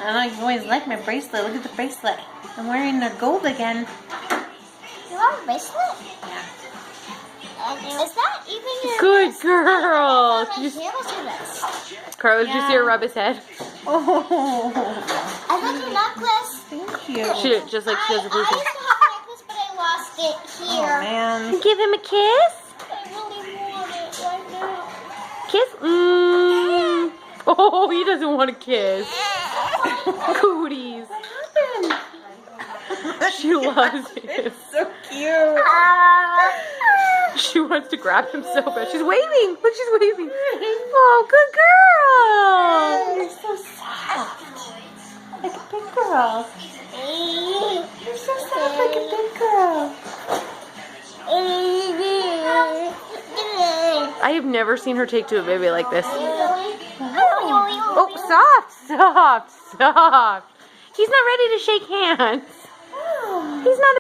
I don't know, you always like my bracelet. Look at the bracelet. I'm wearing the gold again. You have a bracelet? Yeah. Is that even your Good girl. Here, let's do this. Carla, did you see her rub his head? Oh, I like your necklace. thank you. She just like she does with I used to Lucy. have a necklace, but I lost it Oh, here. man. Give him a kiss. I really want it right now. Kiss. Oh, he doesn't want a kiss. Cooties. She loves it. So cute. She wants to grab him so bad. She's waving. Look, she's waving. Oh, good girl. You're so soft. Like a big girl. You're so soft like a big girl. I have never seen her take to a baby like this. Oh, Oh, soft, soft, soft. He's not ready to shake hands. He's not.